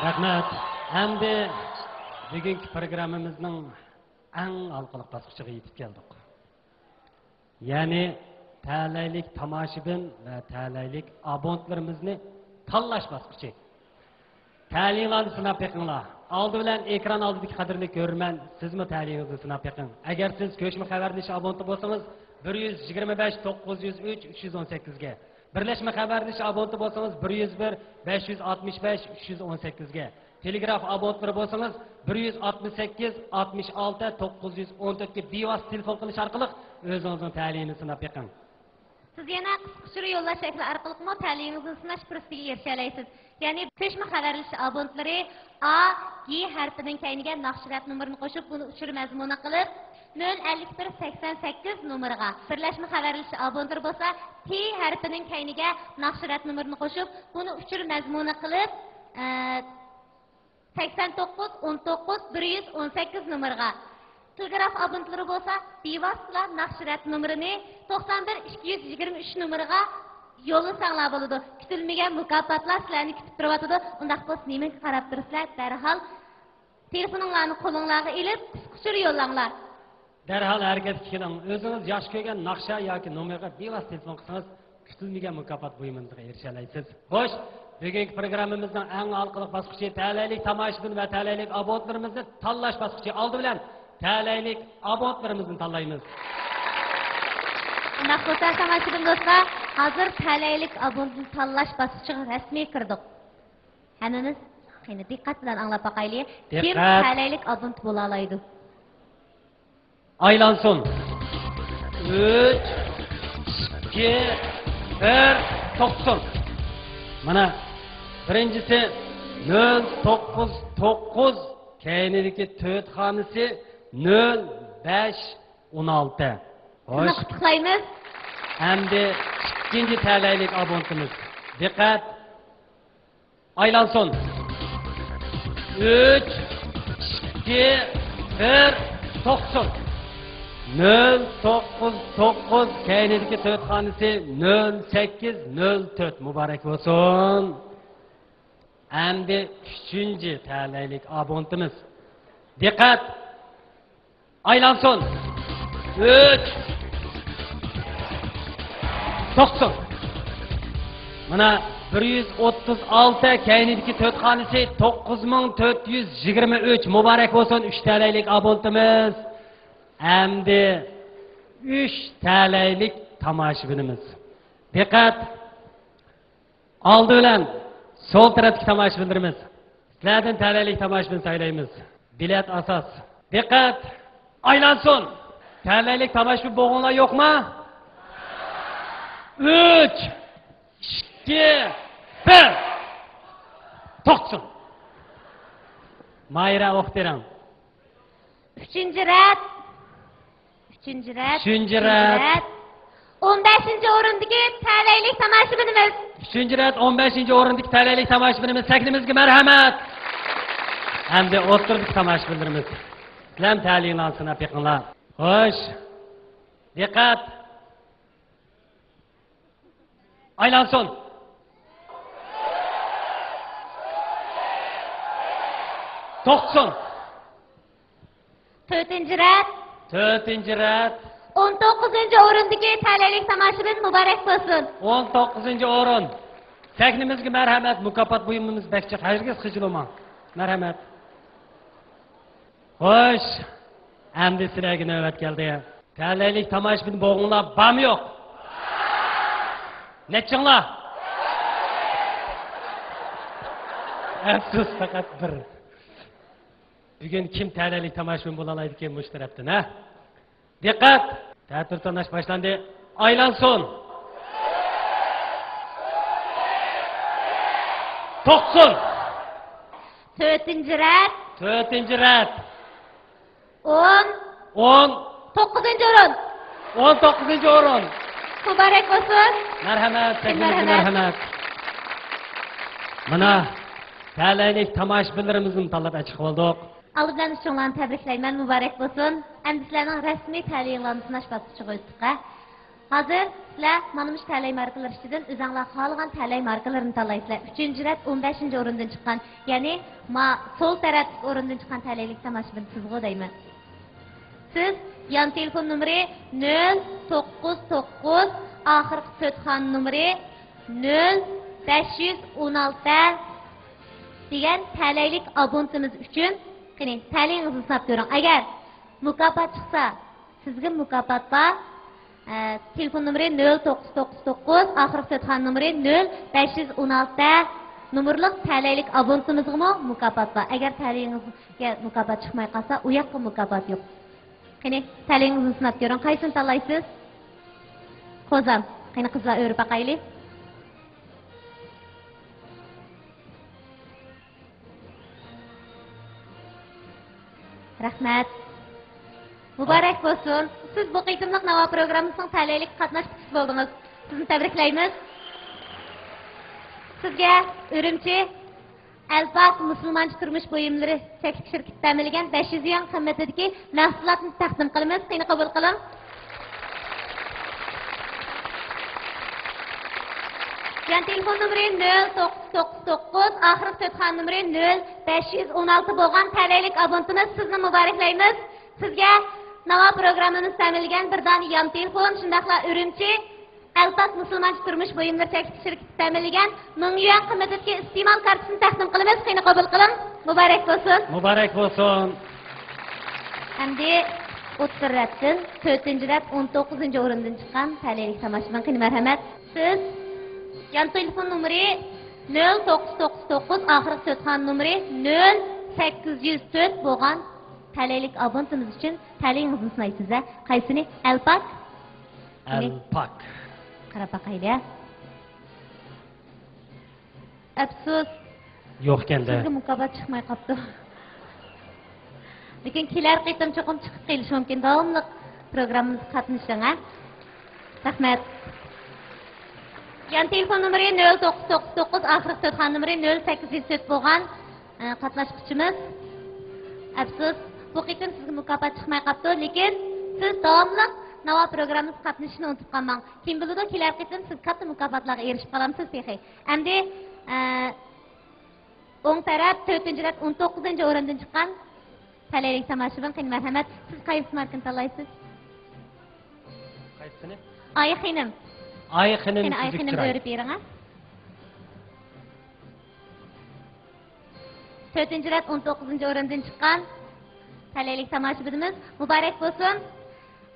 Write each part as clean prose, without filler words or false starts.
Rahmat. Hamda bugungi programmamizning eng alqiliq bosqichiga yetib keldik. Ya'ni ta'laylik tomoshabin va ta'laylik abonentlarimizni tanlash bosqichi. Ta'linglarni sinab yiqinglar. Oldi bilan ekran oldidagi qadrli ko'rman, sizmi ta'lingizni sinab yiqing. Agar siz ko'chma xabarlash abonenti bo'lsangiz 125 903 318 ga. Birlashma xabarlash abonenti bo'lsangiz 101 565 318 ga. Telegraf abonentlari bo'lsangiz 168 66 914 ga bevosita telefon qilish orqali o'zingizning ta'limni sinab yiqing. Siz yana qisqa yo'llash shakli orqali ta'limingizni sinash fursatiga erisha olasiz. Ya'ni ko'chma xabarlash abonentlari A, G harfining keyiniga naqshrat nomerini qo'shib, buni uchur mazmuni qilib 05188 nomeriga. Birlashma xabarlash abonentlari bo'lsa T harfining keyiniga naqshrat nomerini qo'shib, buni uchur mazmuni qilib 89 19 118 nomeriga. Telegraf abonentlari bo'lsa bevosita naqshrat nomerini 91 223 nomeriga yo'llasanglar bo'ladi. Kutilmagan mukofotlar sizlarni kutib turibdi. Undaq bo'lsa nimaga qarab turibsizlar? Darhol telefoninglarni qo'lingizga ilib qisqa yo'llanglar. Darhol harakat qiling. O'zingiz yosh ko'rgan naqsha yoki nomerga bevosita telefon qilsangiz kutilmagan mukofot buyumiga erisha olasiz. Xo'sh, bugungi programmamizning eng alqiliq bosqichi ta'laylik tomoshabin va ta'laylik abonentlarimizni tanlash bosqichi. Oldi bilan ta'laylik abonentlarimizni tanlaymiz. Undaq bo'lsa tomoshabin do'stlar, hozir ta'laylik abonentni tanlash bosqichiga rasmiy kirdik. Hammamiz qani diqqat bilan anglab boqaylik. Kim ta'laylik abonent bo'la oladi? Aylansin. 3 2 1 90. Mana birinchisi 099 keyinidagi 4 xonasi 0516. Xo'sh, qutlaymiz. Hamda ikkinchi ta'laylik abonentimiz. Diqqat. Aylansin. 3 2 1 90. 099 keyinidagi 4 xonasi 0804. Muborak bo'lsin. Hamda uchinchi ta'laylik abonentimiz. Diqqat. Aylansin. 3 90. Mana 136 keyinidagi 4 xonasi 9423. Muborak bo'lsin 3 ta'laylik abonentimiz. Hamda 3 ta'laylik tomoshabinimiz. Diqqat. Oldi bilan sol tarafdagi tomoshabinlarimiz. Sizlardan ta'laylik tomoshabin saylaymiz. Bilet asos. Diqqat. Aylansin. Ta'laylik tomoshabin bo'g'inlar yo'qmi? 3 2 1 90. Mayra o'qtiram. 3-chi rad. 15-chi o'rindagi ta'laylik tomoshabinimiz. 3-chi rad 15-chi o'rindagi ta'laylik tomoshabinimiz. Saklimizga marhamat. Hamda o'rtadagi tomoshabinlarimiz. Sizlar ta'linglarni sinab yiqinglar. Xo'sh. Diqqat. Aylansin. 90. 4-chi rad. 4-chi rad. 19-chi o'rindagi ta'laylik tomoshabin muborak bo'lsin. 19-chi o'rin. Saklimizga marhamat. Mukofot buyumimiz bakcha hargiz xijiloma. Marhamat. Xo'sh. Endi sizlarga navbat keldi. Ta'laylik tomoshabin bo'g'inlar bormi yo'q? Nechinglar? Afsus faqat bir. Bugun kim ta'laylik tomoshabin bo'la oladi ekan mush tarafdan, ha? Diqqat! Ta'tir tanash boshlandi. Aylansin. 90. 4-chi rad. 4-chi rad. 10. 9-chi o'rin. 19-chi o'rin. Muborak bo'lsin. Marhamat, marhamat. Mana ta'laylik tomoshabinlarimizni tanlab chiqib oldik. Aldı bilan uchunlarni tabriklayman, muborak bo'lsin. Endi sizlarning rasmiy ta'limlarni sinash bosqichiga o'tdik. Hozir sizlar mana bu talay markalar ichidan o'zingizlar xohlagan talay markalarini tanlaysizlar. 3-rat 15-o'rindan chiqqan, ya'ni sol tarafdagi o'rindan chiqqan talaylik tomoshabin sizga deyman. Siz yan telefon nomeri 099 oxirgi 4 xon nomeri 0516 degan talaylik abonentimiz uchun qani talayingizni sinab ko'ring. Agar mukofot chiqsa, sizga mukofot bor. Telefon nomeri 0999 oxirgi 4 xon nomeri 0516 nomerlik talaylik abonentimizga mukofot bor. Agar talayingizga mukofot chiqmay qolsa, u yoqqa mukofot yo'q. Qani talayingizni sinab ko'ring. Qaysini tanlaysiz? Qo'zam. Qani qizlar o'rib baqaylik. Rahmat. Muborak bo'lsin. Siz bu qitimliq navo programmasining talaylik qatnashchisi bo'ldingiz. Sizni tabriklaymiz. Sizga Urumchi Alpak musulmoncha turmush buyumlari cheksiz shirkati ta'minlagan 500 yuan qimmatidagi mahsulotni taqdim qilamiz. Qani qabul qiling. Yan telefon nomeri 0999 oxirgi 4 xon nomeri 0516 bo'lgan talaylik abonentimiz sizni muboraklaymiz. Sizga navo programmamiz ta'minlagan bir dona yan telefon, shundaqla Urumchi Alpak musulmoncha turmush buyumlari cheksiz shirkati ta'minlagan 1000 yuan qimmatidagi iste'mol kartasini taqdim qilamiz. Qani qabul qiling. Muborak bo'lsin. Muborak bo'lsin. Endi o'ttiratdan 4-rat 19-o'rindan chiqqan talaylik tomoshabin qani marhamat. Siz yan telefon nomeri 0999 oxirgi 4 xon nomeri 0804 bo'lgan talaylik abonentimiz uchun talayingizni sinaysiz. Qaysini? Alpak? Alpak. Qarab baqayli. Afsus. Yo'q ekan-da. Sizga mukofot chiqmay qopti. Lekin kelar qitim cho'qim chiqib qelishi mumkin. Davomli programmamizga qatnashing, ha? Rahmat. Yan telefon nomeri 0999 oxirgi 4 xon nomeri 0804 bo'lgan qatnashchimiz. Afsus, bu qitim sizga mukofot chiqmay qopti, lekin siz davomli navo programmamizga qatnashishni unutib qolmang. Kim biladi, kelar qitim siz katta mukofotlarga erishib qolamsiz, texi. Endi o'ng taraf 4-rat 19-o'rindan chiqqan talaylik tomoshabin qani marhamat. Siz qaysi markani tanlaysiz? Qaysini? Ayxinim. Ayxinim. Qani ayxinim o'rib bering, ha? 4-rat 19-o'rindan chiqqan talaylik tomoshabinimiz muborak bo'lsin.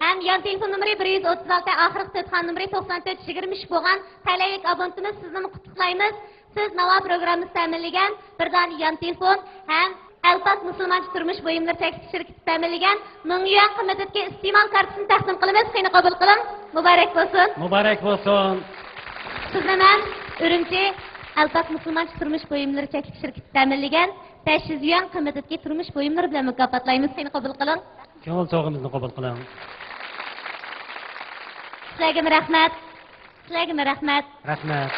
Ham yan telefon nomeri 136 oxirgi 4 xon nomeri 9423 bo'lgan talaylik abonentimiz sizni qutluymiz. Siz navo programmamiz ta'minlagan bir dona yan telefon ham Alpak musulmoncha turmush buyumlari cheksiz shirkati ta'minlagan 1000 yuan qimmatidagi iste'mol kartasini taqdim qilamiz. Qani qabul qiling. Muborak bo'lsin. Muborak bo'lsin. Sizni men Urumchi Alpak musulmoncha turmush buyumlari cheksiz shirkati ta'minlagan 500 yuan qimmatidagi turmush buyumlari bilan mukofotlaymiz. Qani qabul qiling. Ko'ngil to'g'imizni qabul qiling. Sizlarga rahmat. Sizlarga rahmat. Rahmat.